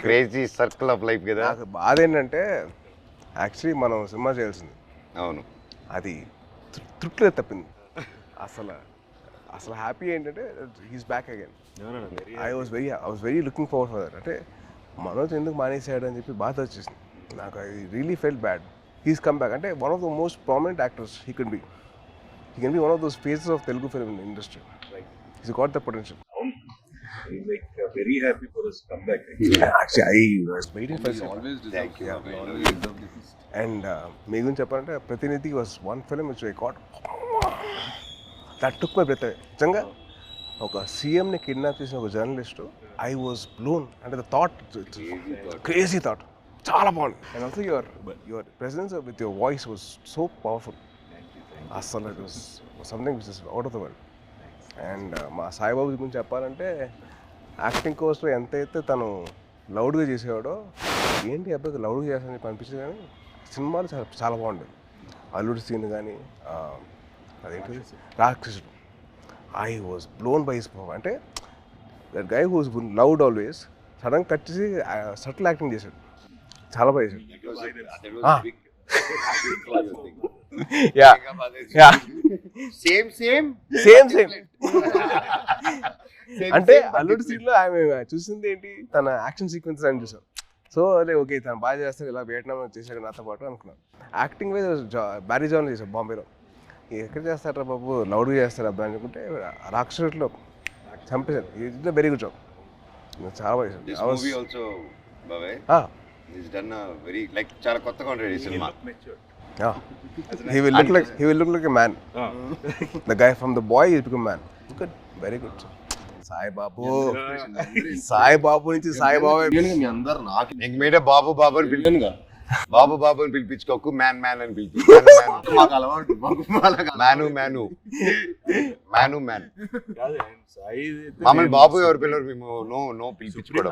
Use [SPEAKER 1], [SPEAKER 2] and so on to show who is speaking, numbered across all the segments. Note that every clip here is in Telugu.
[SPEAKER 1] క్రేజీ సర్కిల్ ఆఫ్ లైఫ్ కదా.
[SPEAKER 2] నాకు బాధ ఏంటంటే యాక్చువల్లీ మనం సినిమా చేయాల్సింది,
[SPEAKER 1] అవును,
[SPEAKER 2] అది తృప్తిలో తప్పింది. అసలు అసలు హ్యాపీ ఏంటంటే he's back again. I was very looking forward for that. అంటే మనోజ్ ఎందుకు మానేసాడు అని చెప్పి బాధ వచ్చేసింది నాకు. I really felt bad. He's come back. అంటే one of the most prominent actors he can be one of those faces of Telugu film industry. He's got the potential.
[SPEAKER 3] Like very happy for his comeback.
[SPEAKER 2] Actually, I was waiting for it.
[SPEAKER 3] Always
[SPEAKER 1] Thank you.
[SPEAKER 2] And మీ గురించి చెప్పాలంటే Prathinidhi was one film which I got that took my breath away. నిజంగా ఒక సీఎంని కిడ్నాప్ చేసిన ఒక జర్నలిస్టు, ఐ వాజ్ బ్లోన్. అంటే ద థాట్, క్రేజీ థాట్, చాలా బాగుంది. And also your presence with your voice was so powerful. అసలు it was something which is out of the world. And మా సాయిబాబు గురించి చెప్పాలంటే యాక్టింగ్ కోర్స్లో ఎంతైతే తను లౌడ్గా చేసేవాడో, ఏంటి అబ్బాయి లౌడ్గా చేస్తానని చెప్పి అనిపించింది. కానీ సినిమాలు చాలా చాలా బాగుండేది. అల్లుడి సీన్ కానీ అదేంటి రాక్షసుడు, I was blown by his power. అంటే that guy who's loud always sudden cut చేసి సటిల్ యాక్టింగ్ చేశాడు, చాలా బాగా చేశాడు. Yeah yeah
[SPEAKER 1] same same
[SPEAKER 2] same same అంటే అల్లుడి సీన్లో ఆమె చూసింది ఏంటి, తన యాక్షన్ సీక్వెన్స్ అని చూసాం. సో అదే ఓకే తను బాగా చేస్తాడు, ఇలా వియట్నాం చేశాడు నాతో పాటు అనుకున్నాను. యాక్టింగ్ వైజ్ బ్యారీ జాన్లో చేశాడు బాంబేలో. ఎక్కడ చేస్తారా బాబు, లౌడ్గా చేస్తాడు అబ్బాయి అనుకుంటే రాక్షసుడిలో చంపేశాడు. ఇది వెరీ గుడ్ జాబ్, చాలా బాగా చేశాడు.
[SPEAKER 1] చాలా కొత్తగా ఉంటుంది ఈ cinema.
[SPEAKER 2] He will look like a man. The guy from the boy is become man. Good, very good. Saibabu నుంచి సాయిబాబు
[SPEAKER 1] ఇంక మీరే బాబు బాబు అని పిలిచాను. బాబు బాబు అని పిలిపించుకోకు, మ్యాన్ మ్యాన్ అని పిలిపించు. మాకు అలవాటు మ్యాను మ్యాను మ్యాను మ్యాన్. మమ్మల్ని బాబు ఎవరు పిల్లలు, మేము no పిలిపించుకోవడం.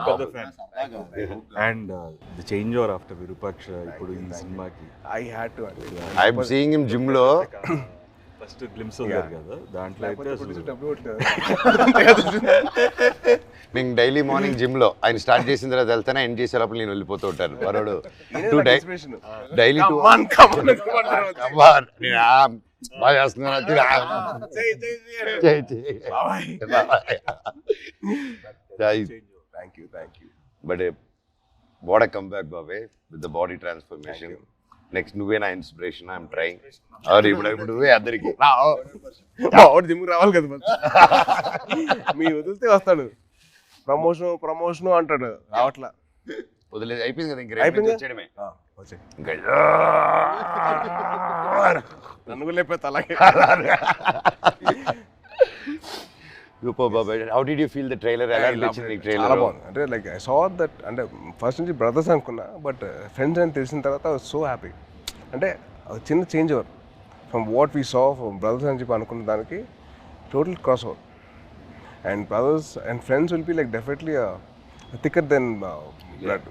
[SPEAKER 3] And the changeover after Virupaksha ఇప్పుడు ఈ సినిమాకి
[SPEAKER 2] I had to.
[SPEAKER 1] I'm seeing him gym లో.
[SPEAKER 3] ఫస్ట్ గ్లిమ్స్ ఉంది కదా, దాంట్లో అయితే అసలు
[SPEAKER 1] మేము డైలీ మార్నింగ్ జిమ్ లో ఆయన స్టార్ట్ చేసిన తర్వాత వెళ్తానే ఎండ్ చేసే లోపల నేను వెళ్ళిపోతూ ఉంటాను. వరోడు డైలీ బాగా చేస్తున్నా.
[SPEAKER 2] Thank you.
[SPEAKER 1] But what a come back బాబే with the body transformation. Next నువ్వే నా ఇన్స్పిరేషన్. I'm trying. ఇప్పుడు నువ్వే అందరికి
[SPEAKER 2] జిమ్కి రావాలి కదా, మీ వదిలితే వస్తాడు. ప్రమోషన్ అంటాడు, రావట్లా.
[SPEAKER 1] వదిలేదు, అయిపోయింది కదా. ఇంక
[SPEAKER 2] అయిపోయింది.
[SPEAKER 1] వచ్చేయడమే. ఇంకా
[SPEAKER 2] నన్ను కూడా లేకపోతే అలాగే.
[SPEAKER 1] How did you feel the trailer? ఎలా అనిపించింది
[SPEAKER 2] చాలా
[SPEAKER 1] ట్రైలర్?
[SPEAKER 2] బాగుంది. అంటే లైక్ ఐ సా దట్, అంటే ఫస్ట్ నుంచి బ్రదర్స్ అనుకున్నా, బట్ ఫ్రెండ్స్ అని తెలిసిన తర్వాత సో హ్యాపీ. అంటే చిన్న change over from what we saw from brothers అని చెప్పి అనుకున్న దానికి total cross over. And brothers and friends will be like definitely thicker then blood.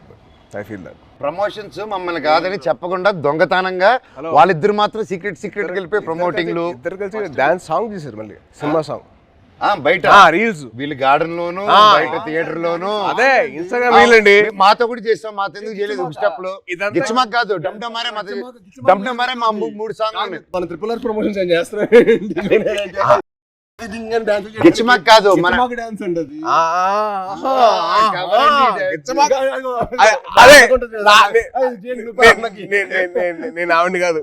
[SPEAKER 2] I feel that.
[SPEAKER 1] Promotions మమ్మల్ని కాదని చెప్పకుండా దొంగతనంగా వాళ్ళిద్దరు మాత్రం సీక్రెట్ వెళ్ళిపోయి ప్రమోటింగ్లు.
[SPEAKER 2] ఇద్దరు కలిసి డాన్స్ సాంగ్ చేశారు, మళ్ళీ సినిమా సాంగ్
[SPEAKER 1] బయట
[SPEAKER 2] రీల్స్.
[SPEAKER 1] వీళ్ళు గార్డెన్ లోను, బయట థియేటర్ లోను.
[SPEAKER 2] అదే ఇన్స్టాగ్రామ్ వీళ్ళండి.
[SPEAKER 1] మాతో కూడా చేస్తాం, మాతో ఎందుకు చేయలేదు? స్టెప్ లో గిచ్చమాక్ కాదు, డమ్డమారే మా 3 సాంగ్
[SPEAKER 2] మన ట్రిపుల్ ఆర్ ప్రమోషన్స్ ఏం చేస్తారు.
[SPEAKER 1] గిచ్చమాక్ కాదు, మన
[SPEAKER 2] నేను ఆవిడ కాదు,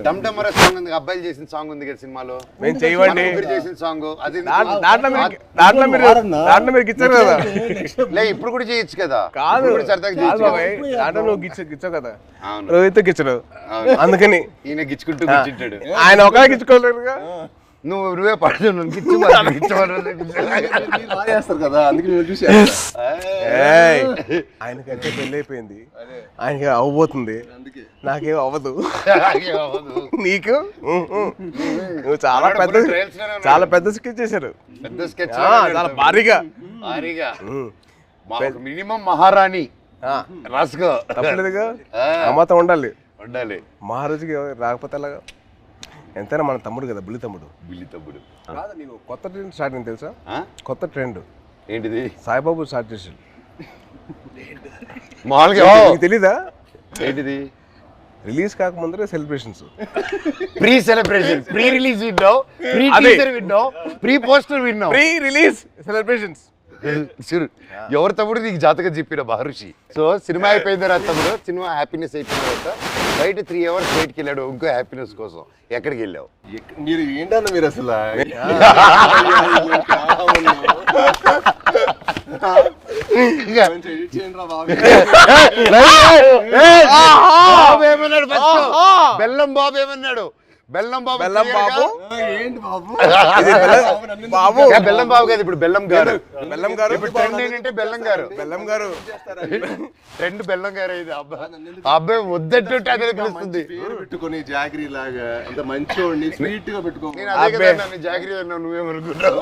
[SPEAKER 1] డమ్డమరే సాంగ్ ఉంది, అబ్బాయిలు చేసిన సాంగ్ ఉంది కదా సినిమాలో.
[SPEAKER 2] మేము చేయవండి
[SPEAKER 1] చేసిన సాంగ్ అది.
[SPEAKER 2] దాంట్లో మీరు గిచ్చారు కదా.
[SPEAKER 1] లే ఇప్పుడు కూడా చేయొచ్చు కదా.
[SPEAKER 2] కాదు దాంట్లో నువ్వు గిచ్చావు కదా, రోహిత్ గిచ్చడు. అందుకని
[SPEAKER 1] ఈయన గిచ్చుకుంటూ కూర్చుంటాడు.
[SPEAKER 2] ఆయన ఒక గిచ్చుకోలేదుగా.
[SPEAKER 1] నువ్వే పడదు
[SPEAKER 2] కదా. అందుకే ఆయనకైతే పెళ్ళి అయిపోయింది, ఆయనకి అవ్వబోతుంది, నాకేం అవ్వదు. నీకు నువ్వు చాలా పెద్ద స్కెచ్ చేశారు.
[SPEAKER 1] పెద్ద స్కెచ్,
[SPEAKER 2] చాలా భారీగా.
[SPEAKER 1] మినిమం మహారాణి రాసుకో,
[SPEAKER 2] తప్పలేదుగా. అమ్మతో ఉండాలి.
[SPEAKER 1] మహారాజుకి
[SPEAKER 2] రాకపోతే అలాగా. ఎంతైనా మన తమ్ముడు కదా, బుల్లి తమ్ముడు.
[SPEAKER 1] కాదు,
[SPEAKER 2] నీకు కొత్త ట్రెండ్ స్టార్ట్ అయింది తెలుసా? కొత్త ట్రెండ్
[SPEAKER 1] ఏంటిది
[SPEAKER 2] సాయిబాబు స్టార్ట్ చేసాడు.
[SPEAKER 1] మామూలుగా
[SPEAKER 2] మీకు తెలీదా?
[SPEAKER 1] ఏంటిది
[SPEAKER 2] రిలీజ్ కాకముందరే celebrations,
[SPEAKER 1] pre celebration, pre release విన్నావు, ప్రీ టీజర్ విన్నావు, ప్రీ పోస్టర్ విన్నావు,
[SPEAKER 2] ప్రీ రిలీజ్ సెలబ్రేషన్స్.
[SPEAKER 1] ఎవరు తమ్ముడు నీకు జాతకం చెప్పిన మహర్షి. సో సినిమా అయిపోయిన తర్వాత తమ్ముడు, సినిమా హ్యాపీనెస్ అయిపోయిన తర్వాత బయట 3 hours బయటికి వెళ్ళాడు ఇంకో హ్యాపీనెస్ కోసం. ఎక్కడికి వెళ్ళావు?
[SPEAKER 4] మీరు ఏంటన్నా మీరు అసలు
[SPEAKER 1] బాబు ఏమన్నాడు? బెల్లం బాబు ఏమన్నాడు? బెల్లం బాబు
[SPEAKER 4] ఏంటి బాబు?
[SPEAKER 2] బాబు
[SPEAKER 1] బెల్లం బాబు కాదు, ఇప్పుడు బెల్లం గారు.
[SPEAKER 2] బెల్లం గారు
[SPEAKER 1] ఇప్పుడు ట్రెండ్ ఏంటంటే బెల్లం గారు.
[SPEAKER 2] బెల్లం గారు
[SPEAKER 1] ట్రెండ్ బెల్లం గారు. ఇది అబ్బాయి వద్దంటుంటే అదే తెలుస్తుంది.
[SPEAKER 4] పేరు పెట్టుకొని జాగరీ లాగా అంత మంచోడిని స్వీట్ గా పెట్టుకో.
[SPEAKER 1] నేను అదే కదా నన్ను జాగ్రత్త అన్నావు, నువ్వేమనుకుంటావు?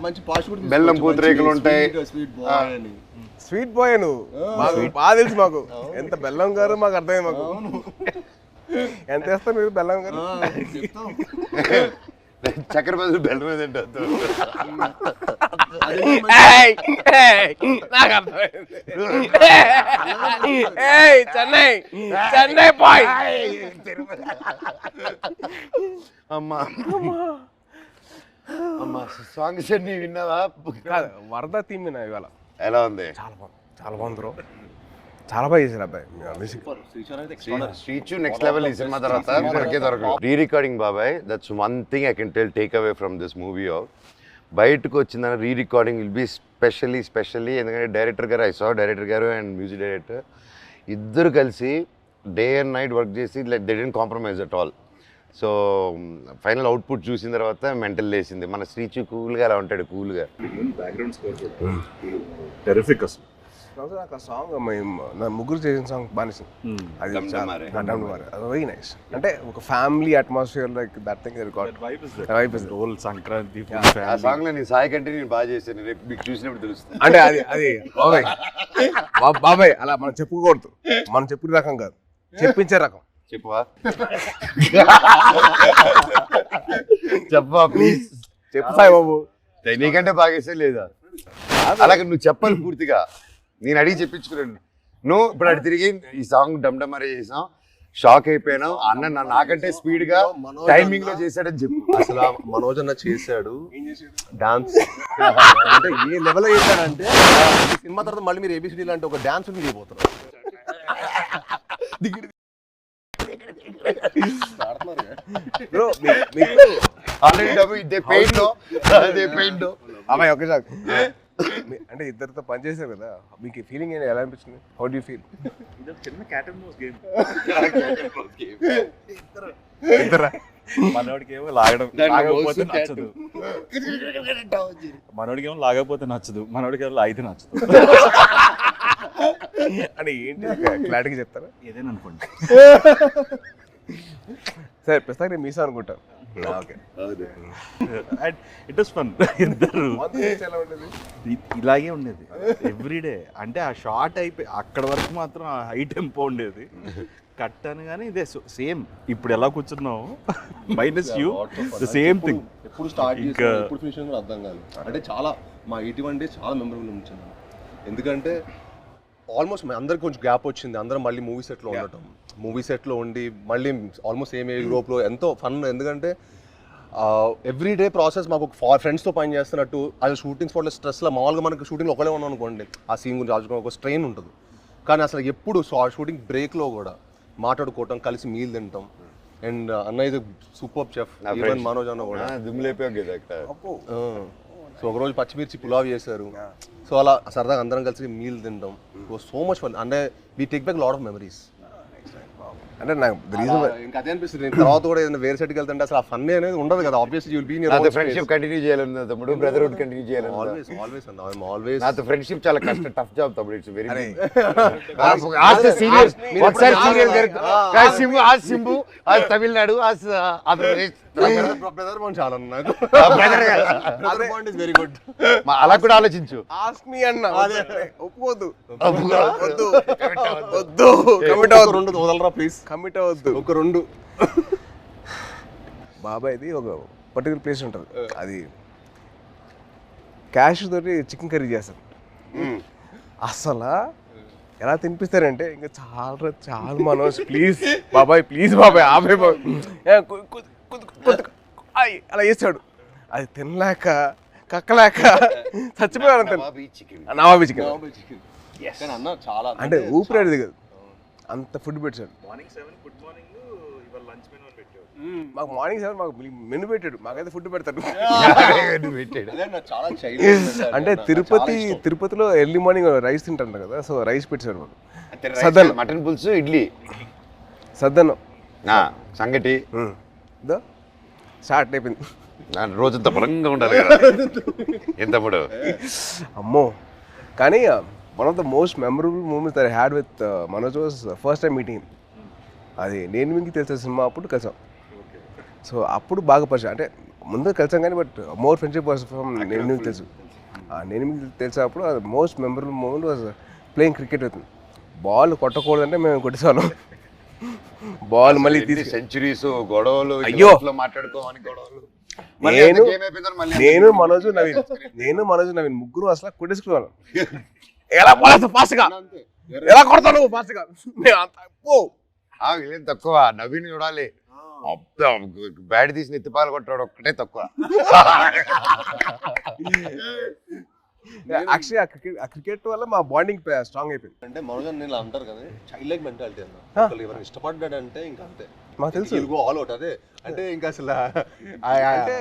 [SPEAKER 4] మంచి పాష్
[SPEAKER 1] బెల్లం పూతరేకులు ఉంటాయి.
[SPEAKER 2] స్వీట్ బాయ్ నువ్వు, బాగా తెలుసు మాకు. ఎంత బెల్లం గారు మాకు అర్థమైంది మాకు. ఎంత వేస్తారు మీరు బెల్లం గారు?
[SPEAKER 1] చక్కెర బదులు బెల్లం ఏదంటే
[SPEAKER 2] చెన్నై చెన్నై బాయ్.
[SPEAKER 1] అమ్మా అమ్మా సాంగ్స్ అన్ని విన్నావా?
[SPEAKER 2] వరద థీమ్ విన్నా ఇవాళ.
[SPEAKER 1] ఎలా ఉంది?
[SPEAKER 2] చాలా బాగుంది, చాలా బాగుంది బ్రో. చాలా బాగా చేశారు అబ్బాయి.
[SPEAKER 1] Srichu next level. ఈ సినిమా తర్వాత మనకే దొరకదు. రీ రికార్డింగ్ బాబాయ్, that's one thing I can take away from this movie. బయటకు వచ్చిందని re recording will be specially ఎందుకంటే డైరెక్టర్ గారు, ఐ సా డైరెక్టర్ గారు అండ్ మ్యూజిక్ డైరెక్టర్ ఇద్దరు కలిసి డే అండ్ నైట్ వర్క్ చేసి like they didn't compromise at all. So final output చూసిన తర్వాత మెంటల్ లేసింది. మన శ్రీచు కూల్గా అలా ఉంటాడు, కూల్గా.
[SPEAKER 3] బ్యాక్గ్రౌండ్ స్కోర్ టెరిఫిక్ అసలు.
[SPEAKER 2] నాకు ఆ సాంగ్ నా ముగ్గురు చేసిన సాంగ్ బాగా అది వెరీ నైస్. అంటే ఒక family atmosphere like that thing
[SPEAKER 3] role Sankranti
[SPEAKER 1] ఆ సాంగ్ లో నీ సాయి కంటే నేను బాగా చేశాను. రేపు మీకు చూసినప్పుడు తెలుస్తుంది.
[SPEAKER 2] అంటే అది బాబాయ్ బాబాయ్ అలా మనం చెప్పుకోకూడదు. మనం చెప్పుకునే రకం కాదు, చెప్పించే రకం.
[SPEAKER 1] చెప్పవా? చెప్పవా ప్లీజ్?
[SPEAKER 2] చెప్పు సాయి బాబు.
[SPEAKER 1] నీకంటే బాగా చేసే లేదా? అలాగే నువ్వు చెప్పాలి పూర్తిగా. నేను అడిగి చెప్పించుకున్నాను. నువ్వు ఇప్పుడు అడి తిరిగి ఈ సాంగ్ డమ్డమరే చేసాం, షాక్ అయిపోయినావు. అన్న నాకంటే స్పీడ్ గా టైమింగ్ లో చేశాడని చెప్పు.
[SPEAKER 4] అసలు మనోజ్ అన్న చేశాడు డాన్స్. అంటే ఏ లెవెల్ చేశాడంటే సినిమా తర్వాత మళ్ళీ మీరు ఏబిసిడి లాంటి ఒక డాన్స్ చేయబోతున్నారు.
[SPEAKER 2] బ్రో మీకు
[SPEAKER 1] ఆల్రెడీ డబ్బు ఇదే పెయింట్ అదే పెయింట్
[SPEAKER 2] అమ్మాయి ఒకే సార్ అంటే ఇద్దరితో పని చేశారు కదా, మీకు ఫీలింగ్ ఎలా అనిపించింది? How do you feel?
[SPEAKER 3] చిన్న క్యాట్ అండ్ మౌస్ గేమ్.
[SPEAKER 2] ఇద్దరా?
[SPEAKER 3] మనోడికేమో లాగకపోతే నచ్చదు, మనోడికేమో లాగకపోతే నచ్చదు, మనోడికేమో లాగితే నచ్చదు.
[SPEAKER 2] అని ఏంటి క్లారిటీగా చెప్తారా?
[SPEAKER 3] ఏదైనా అనుకోండి.
[SPEAKER 2] సరే ప్రస్తుతానికి నేను మీసా అనుకుంటాను. Okay,
[SPEAKER 3] it was fun. ఇద్దరు ఇలాగే ఉండేది ఎవ్రీడే. అంటే ఆ షార్ట్ అయిపోయి అక్కడ వరకు మాత్రం ఆ హై టెంపో ఉండేది. కట్ అని కానీ ఇదే సేమ్ ఇప్పుడు ఎలా కూర్చున్నావు minus you the same thing.
[SPEAKER 4] ఎప్పుడు స్టార్ట్ చేసి ఎప్పుడు ఫినిష్ కూడా అర్థం కాదు. అంటే చాలా మా 81 days చాలా మెమరబుల్ ఉంచాను. ఎందుకంటే ఆల్మోస్ట్ అందరికి కొంచెం గ్యాప్ వచ్చింది. అందరం మళ్ళీ మూవీ సెట్లో ఉండటం, మూవీ సెట్లో ఉండి మళ్ళీ ఆల్మోస్ట్ సేమ్ యూరోప్లో ఎంతో ఫన్. ఎందుకంటే ఎవ్రీడే ప్రాసెస్ మాకు ఒక ఫ్రెండ్స్తో పని చేస్తున్నట్టు. అది షూటింగ్ స్పాట్లో స్ట్రెస్లో మామూలుగా మనకి షూటింగ్లో ఒకలే ఉన్నాం అనుకోండి, ఆ సీన్ గురించి ఆలోచించుకోవడం ఒక స్ట్రెయిన్ ఉంటుంది. కానీ అసలు ఎప్పుడు షూటింగ్ బ్రేక్లో కూడా మాట్లాడుకోవటం, కలిసి మీల్ తింటాం. అండ్ అన్న ఇది సూపర్ చెఫ్, ఈవెన్ మనోజ్ అన్న కూడా సో ఒకరోజు పచ్చిమిర్చి పులావ్ చేశారు. సో అలా సరదాగా అందరం కలిసి మీల్ తింటాం. So much fun. అంటే we take back lot of memories.
[SPEAKER 2] అంటే నాకు
[SPEAKER 4] ఇంకా అదే అనిపిస్తుంది. తర్వాత కూడా ఏదైనా వేరే సెట్కి వెళ్తుంటే అసలు ఆ ఫన్ అనేది ఉండదు కదా. Obviously you will be in your
[SPEAKER 1] friendship continue చేయాలన్నా తమ్ముడు, బ్రదర్హుడ్ కంటిన్యూ చేయాలన్నా.
[SPEAKER 4] ఆల్వేస్ అన్న, ఐ యామ్ ఆల్వేస్.
[SPEAKER 1] నాతో ఫ్రెండ్షిప్ చాలా కష్టం, టఫ్ జాబ్ తమ్ముడు. It's very serious. ఒకసారి సీరియస్ आज सिंबू आज तमिलनाडु आज आंध्र प्रदेश
[SPEAKER 4] బ్రదర్ బాండ్ చాలా నాకు.
[SPEAKER 1] Brother
[SPEAKER 4] bond is very good.
[SPEAKER 1] అలా కూడా ఆలోచించు.
[SPEAKER 2] ఆస్క్ మీ అన్న. ఒప్పుకోవద్దు, వద్దు వద్దు, కమిట్ అవ్వద్దు.
[SPEAKER 4] రెండు వదలరా ప్లీజ్,
[SPEAKER 2] కమిట్ అవ్వద్దు.
[SPEAKER 4] ఒక రెండు.
[SPEAKER 2] బాబాయ్ది ఒక పర్టికులర్ ప్లేస్ ఉంటుంది, అది క్యాష్ తోటి చికెన్ కర్రీ చేస్తారు. అసలు ఎలా తినిపిస్తారంటే ఇంకా చాలా మనోజ్ ప్లీజ్ బాబాయ్ ఆపే అలా చేస్తాడు. అది తినలేక కక్కలేక చచ్చిపోయాడు. నవాబీ చికెన్
[SPEAKER 4] కానీ అన్న చాలా
[SPEAKER 2] అంటే ఊపిరాడు దిగదు అంత ఫుడ్ పెట్టాడు.
[SPEAKER 3] మార్నింగ్ 7 గుడ్ మార్నింగ్ ఇవాళ లంచ్ మెనూ అని పెట్టాడు.
[SPEAKER 2] మాకు మార్నింగ్ 7 మాకు మెను పెట్టాడు, మాకైతే ఫుడ్ పెడతాడు.
[SPEAKER 4] అదే అన్న చాలా చైల్డ్
[SPEAKER 2] అంటే తిరుపతిలో ఎర్లీ మార్నింగ్ రైస్ తింటారు కదా, సో రైస్ పెట్టాడు మాకు.
[SPEAKER 1] మటన్ పులుసు, ఇడ్లీ,
[SPEAKER 2] సద్దన్నం,
[SPEAKER 1] సంగటి
[SPEAKER 2] స్టార్ట్ అయిపోయింది.
[SPEAKER 1] రోజంతా బలంగా ఉండాలి కదా ఎంతప్పుడు.
[SPEAKER 2] అమ్మో. కానీ one of the most memorable moments that I had with Manoj was first time meeting. అది నేను మీకు తెలిసిన సినిమా అప్పుడు కలిసాం. సో అప్పుడు బాగా పరిచయం, అంటే ముందు కలిసాం కానీ but more friendship was from నేను మీకు తెలుసు. నేను మీకు తెలిసినప్పుడు అది most memorable moment was playing cricket with. Ball కొట్టకూడదంటే మేము కొట్టేసాను. బాల్ మళ్ళీ తీసి
[SPEAKER 1] సెంచరీస్, గొడవలు,
[SPEAKER 2] అయ్యో
[SPEAKER 1] మాట్లాడుకోమని గొడవలు.
[SPEAKER 2] నేను మనోజ్ నవీన్ ముగ్గురు అసలు కొట్టేసుకున్నాను. ఎలా ఫాస్ట్గా ఎలా కొడతాను ఫాస్ట్గా.
[SPEAKER 1] వీళ్ళేం తక్కువ, నవీన్ చూడాలి బ్యాట్ తీసి ఎత్తిపాలు కొట్టాడు ఒక్కటే తక్కువ.
[SPEAKER 2] యాక్చువల్లీ ఆ క్రికెట్ వల్ల మా బాండింగ్ స్ట్రాంగ్ అయిపోయింది.
[SPEAKER 4] అంటే మనోజ్ నేను అంటారు కదా చైల్డ్ లైక్ మెంటాలిటీ అన్న. ఎవరైనా ఇష్టపడ్డాడంటే ఇంకా అంతే,
[SPEAKER 2] మాకు తెలుసు
[SPEAKER 4] ఆల్ అవుట్. అదే అంటే ఇంకా అసలు
[SPEAKER 2] అంటే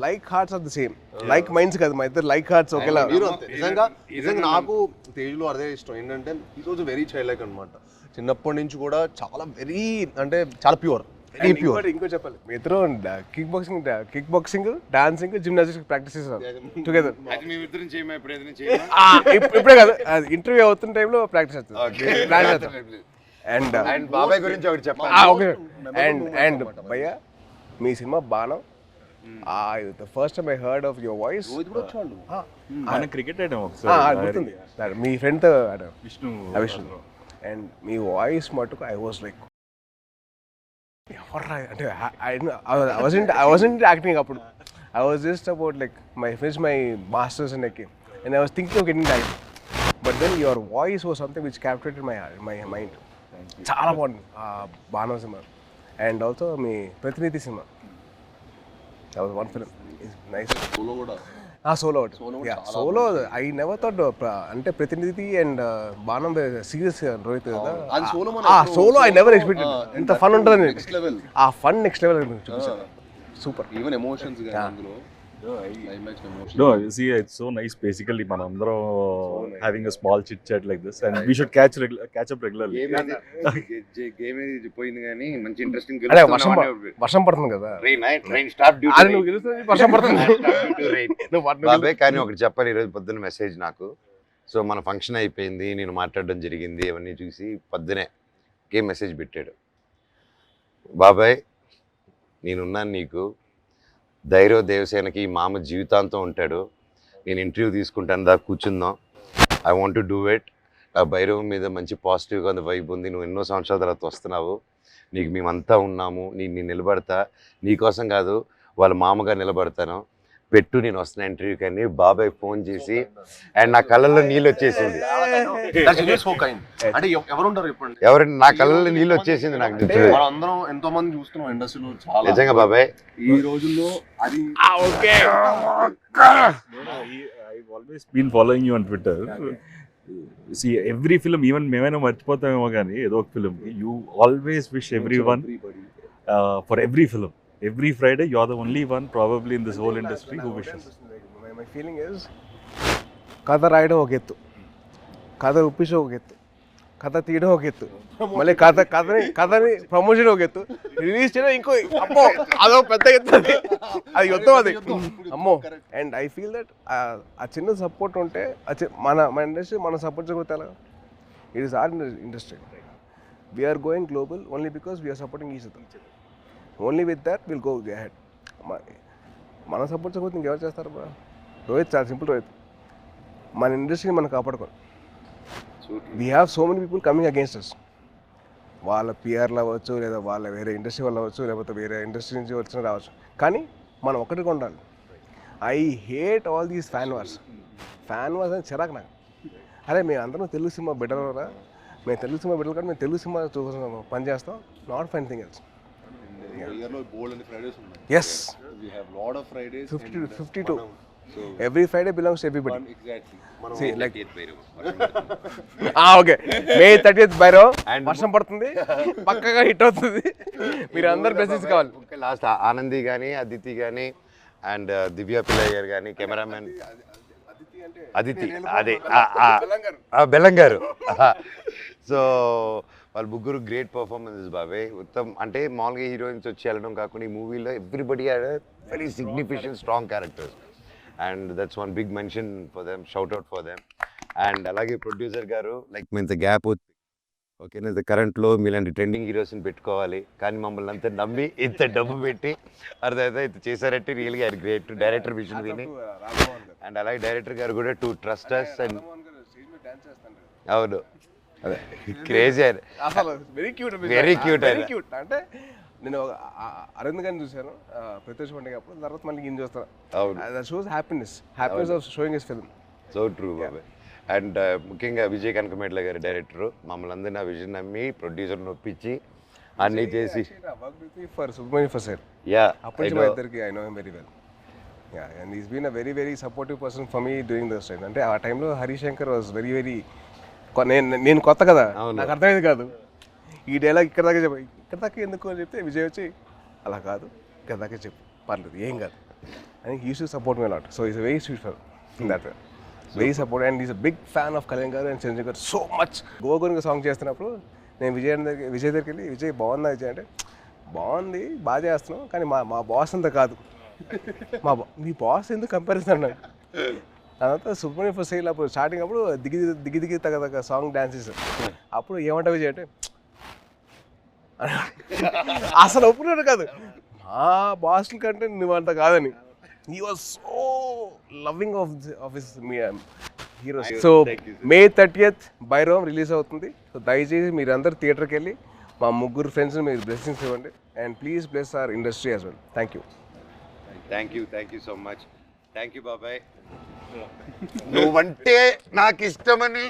[SPEAKER 2] like hearts are the same, like minds కాదు మా ఇద్దరు లైక్ హార్ట్స్ ఒకేలా.
[SPEAKER 4] నిజంగా నాకు తేజ్లో అదే ఇష్టం ఏంటంటే ఈ రోజు వెరీ చైల్డ్ లైక్ అనమాట. చిన్నప్పటి నుంచి కూడా చాలా వెరీ అంటే చాలా ప్యూర్, వెరీ ప్యూర్.
[SPEAKER 2] ఇంకో చెప్పాలి, మీ ఇద్దరు kick boxing dancing gymnastics practice చేస్తారు టుగెదర్. ఇప్పుడే కాదు, ఇంటర్వ్యూ అవుతున్న టైంలో ప్రాక్టీస్ చేస్తారు. అండ్
[SPEAKER 1] బాబాయ్ గురించి ఒకటి చెప్పాలి.
[SPEAKER 2] అండ్ భయ్యా మీ సినిమా బాణం, the first time I heard of your voice
[SPEAKER 3] మన క్రికెట్ ఆడాం ఒకసారి,
[SPEAKER 2] గుర్తుంది మీ ఫ్రెండ్ తో ఆడాం, విష్ణు. అండ్ మీ వాయిస్ మటుకు ఐ వాజ్ లైక్ అంటే I wasn't acting అప్పుడు. I was just about like finished my masters in acting and I was thinking of getting that, but then your voice was something which captivated my mind. చాలా బాగుంది బాణం సినిమా. అండ్ ఆల్సో మీ ప్రతినిధి సినిమా, that was one film. It's nice.
[SPEAKER 4] Solo కూడా
[SPEAKER 2] Solo Solo I never thought అంటే ప్రతినిధి అండ్ బాణం సీరియస్ రోహిత్ కదా. సోలో ఐ నెవర్ ఎక్స్పెక్టెడ్ ఇంత ఫన్ ఉంటుందని. ఆ ఫన్ నెక్స్ట్ లెవెల్ చూపించాను. సూపర్.
[SPEAKER 4] ఈవెన్ ఎమోషన్స్ గాని అందులో
[SPEAKER 3] No, see, it's so nice. Basically, manandro having a small chit chat like this, and we should catch up regularly.
[SPEAKER 1] Game పోయింది కానీ మంచి ఇంట్రెస్టింగ్.
[SPEAKER 2] వర్షం పడుతుంది కదా,
[SPEAKER 1] నువ్వు
[SPEAKER 2] గెలుస్తుంది వర్షం పడుతుంది.
[SPEAKER 1] బాబాయ్ కానీ ఒకటి చెప్పాలి, ఈరోజు పొద్దున్న మెసేజ్ నాకు. సో మన ఫంక్షన్ అయిపోయింది, నేను మాట్లాడడం జరిగింది, అవన్నీ చూసి పొద్దునే గేమ్ మెసేజ్ పెట్టాడు. బాబాయ్ నేనున్నాను నీకు, ధైర్య దేవసేనకి మామ జీవితాంతం ఉంటాడు, నేను ఇంటర్వ్యూ తీసుకుంటాను, దా కూర్చుందాం, I want to do it. ఆ భైరవం మీద మంచి పాజిటివ్గా ఉంది, వైబ్ ఉంది, నువ్వు ఎన్నో సంవత్సరాల తర్వాత వస్తున్నావు, నీకు మేమంతా ఉన్నాము, నేను నిలబడతా, నీకోసం కాదు వాళ్ళ మామగా నిలబడతాను, పెట్టు నేను వస్తున్నా ఇంటర్వ్యూకి అని బాబాయ్ ఫోన్ చేసి, అండ్ నా కళ్ళల్లో నీళ్ళు వచ్చేసింది.
[SPEAKER 4] అంటే ఎవరుంటారు చెప్పండి,
[SPEAKER 1] ఎవరంటే నా కళ్ళల్లో నీళ్ళు వచ్చేసింది నాకు.
[SPEAKER 4] అందరం ఎంతో మంది చూస్తున్నాం ఇండస్ట్రీలో చాలా.
[SPEAKER 1] నిజంగా బాబాయ్
[SPEAKER 4] ఈ రోజుల్లో అది
[SPEAKER 3] I've always been following you on Twitter. See, every film, even మేమైనా మర్చిపోతామేమో కానీ ఏదో ఒక film, you always wish everyone for every film. Every Friday, you're the only one probably in this whole industry who wishes.
[SPEAKER 2] My feeling is, కథ రాయడం ఒక ఎత్తు, కథ ఒప్పించడం ఒక ఎత్తు, కథ తీయడం ఒక ఎత్తు, మళ్ళీ కథని ప్రమోషన్ ఒక ఎత్తు, రిలీజ్ చేయడం ఇంకో అమ్మో అదో పెద్ద ఎత్తు, అది మొత్తం అది అమ్మో. అండ్ ఐ ఫీల్ దట్ ఆ చిన్న సపోర్ట్ ఉంటే మన ఇండస్ట్రీ మనం సపోర్ట్ చేయకపోతే ఎలా? It is our industry. We're going global only because we're supporting each other. Only with that will go head. మన సపోర్ట్ చేయకపోతే ఇంకెవరు చేస్తారు బా? రోహిత్ చాలా సింపుల్. రోహిత్ మన ఇండస్ట్రీని మనం కాపాడుకోవాలి. We have so many people coming against us. వాళ్ళ పిఆర్లు అవ్వచ్చు, లేదా వాళ్ళ వేరే ఇండస్ట్రీ వాళ్ళు అవ్వచ్చు, లేకపోతే వేరే ఇండస్ట్రీ నుంచి వచ్చిన రావచ్చు. కానీ మనం ఒకటిగా ఉండాలి. I hate all these fan wars అని చిరాకు నాకు. అరే మేము అందరం తెలుగు సినిమా బిడ్డలరా, మేము తెలుగు సినిమా బిడ్డలు కానీ మేము తెలుగు సినిమా పని చేస్తాం, నాట్ ఫర్ ఎనీథింగ్ ఎల్స్.
[SPEAKER 4] ఇయర్లో బోల్డ్ అని ఫ్రైడేస్ ఉన్నాయి.
[SPEAKER 2] Yes,
[SPEAKER 4] We have lot of Fridays.
[SPEAKER 2] 52. Every Friday belongs to everybody.
[SPEAKER 4] Exactly.
[SPEAKER 2] See, like okay, May 30th బైరో వర్షం పడుతుంది, పక్కగా హిట్ అవుతుంది. మీరు అందరు బ్లెస్సింగ్స్ కావాలి.
[SPEAKER 1] లాస్ట్ ఆనంది కానీ, అదితి కానీ, అండ్ దివ్య పిల్లయ్య గారు కానీ, కెమెరామెన్ అదితి, అదే బెల్లం గారు. సో వాళ్ళు ముగ్గురు గ్రేట్ పర్ఫార్మెన్సెస్ బాబాయ్. ఉత్తమ్ అంటే మామూలుగా హీరోయిన్స్ వచ్చి వెళ్ళడం కాకుండా ఈ మూవీలో everybody had very significant strong characters, and that's one big mention for them, shout out for them. And అలాగే ప్రొడ్యూసర్ గారు లైక్ మీ ఇంత గ్యాప్ అవుతుంది, ఓకేనా, కరెంట్లో మీలాంటి ట్రెండింగ్ హీరోస్ని పెట్టుకోవాలి, కానీ మమ్మల్ని అంతా నమ్మి ఇంత డబ్బు పెట్టి అర్థమైతే ఇంత చేశారంటే రియల్గా ఆయన గ్రేట్. డైరెక్టర్ విజన్ విని, అండ్ అలాగే డైరెక్టర్ గారు కూడా టు ట్రస్ట్ అస్. అండ్ అవును, అదే క్రేజీ
[SPEAKER 2] అసలు వెరీ క్యూట్ అంటే నేను అరవింద్ గారిని చూశాను ప్రత్యక్ష పండుగ అప్పుడు, తర్వాత మళ్ళీ ఈయన చూస్తాను. That shows happiness of showing his film.
[SPEAKER 1] So true బాబాయ్. అండ్ ముఖ్యంగా విజయ్ కనకమేట్ల గారి డైరెక్టర్ మమ్మల్ని అందరినీ ఆ విజన్ నమ్మి ప్రొడ్యూసర్ని ఒప్పించి అన్నీ చేసి
[SPEAKER 2] ఫర్ సుబ్రహ్మణ్య ఫసైర్,
[SPEAKER 1] యా
[SPEAKER 2] అప్పటి మా ఇద్దరికి I know him very well. And is been a very very supportive person for me during those time. అంటే ఆ టైంలో హరిశంకర్ వాజ్ వెరీ వెరీ, నేను కొత్త కదా, నాకు అర్థమైంది కాదు ఈ డైలాగ్ ఇక్కడ దాకా చెప్పు, ఇక్కడ దాకా ఎందుకు అని చెప్తే విజయ్ వచ్చి అలా కాదు ఇక్కడ దాకా చెప్పు, పర్లేదు ఏం కాదు అని used to support me lot. So is very sweet for that way, very support. And is a big fan of Kalyan గారు అండ్ చిరంజీవి గారు సో మచ్. గోగురుగా సాంగ్ చేస్తున్నప్పుడు నేను విజయ్ దగ్గరికి వెళ్ళి, విజయ్ బాగుందా విజయ్ అంటే, బాగుంది బాగా చేస్తున్నాం కానీ మా బాస్ అంతా కాదు, మీ బాస్ ఎందుకు కంపారిజన్ అన్నాడు. అదంతా సుబ్రహ్మణ్య ఫసైల్ అప్పుడు స్టార్టింగ్ అప్పుడు దిగి తగ్గ సాంగ్ డాన్సెస్, అప్పుడు ఏమంటా విజయ్ అంటే అసలు ఒప్పుకున్నాడు కాదు, మా బాస్ల కంటే నువ్వు అంత కాదని. He was so loving of his heroes. So May 30th Bhairavam release అవుతుంది. సో దయచేసి మీరందరూ థియేటర్కి వెళ్ళి మా ముగ్గురు ఫ్రెండ్స్ మీరు బ్లెస్సింగ్స్ ఇవ్వండి, and please bless our industry as well. Thank you so much. Thank you బాబాయ్. నువ్వంటే నాకు ఇష్టమని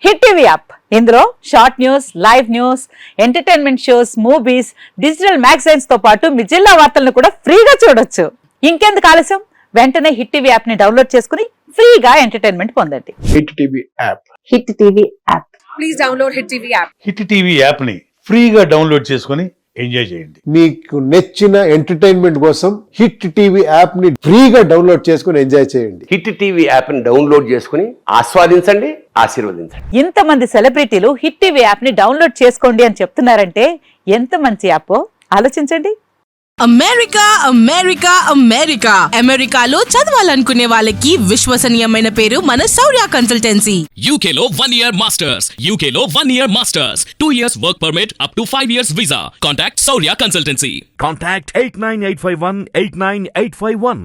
[SPEAKER 5] హిట్ టీవీ యాప్, ఇందులో short news, live news, entertainment shows, movies, digital magazines తో పాటు మీ జిల్లా వార్తలను కూడా ఫ్రీగా చూడొచ్చు. ఇంకెందుకు ఆలస్యం, వెంటనే హిట్ టీవీ యాప్ ని డౌన్లోడ్ చేసుకుని ఫ్రీగా ఎంటర్టైన్మెంట్ పొందండి.
[SPEAKER 6] Hit TV app,
[SPEAKER 5] hit TV app,
[SPEAKER 7] please download hit TV app.
[SPEAKER 6] Hit TV app ని ఫ్రీగా డౌన్లోడ్ చేసుకొని ఎంజాయ్ చేయండి.
[SPEAKER 8] మీకు నచ్చిన ఎంటర్టైన్మెంట్ కోసం హిట్ టీవీ యాప్ ని ఫ్రీగా డౌన్లోడ్ చేసుకుని ఎంజాయ్ చేయండి.
[SPEAKER 9] హిట్ టీవీ యాప్ ని డౌన్లోడ్ చేసుకుని ఆస్వాదించండి, ఆశీర్వదించండి.
[SPEAKER 5] ఇంతమంది సెలబ్రిటీలు హిట్ టీవీ యాప్ ని డౌన్లోడ్ చేసుకోండి అని చెప్తున్నారంటే ఎంత మంచి యాప్ ఆలోచించండి.
[SPEAKER 7] అమెరికా అమెరికా అమెరికా అమెరికాలో చదవాలనుకునే వాళ్ళకి విశ్వసనీయమైన పేరు మన శౌర్య కన్సల్టెన్సీ.
[SPEAKER 10] UK లో 1 year masters, UK లో 1 year masters, 2 years work permit up to 5 years visa. Contact Saurya Consultancy.
[SPEAKER 11] Contact 89851 89851.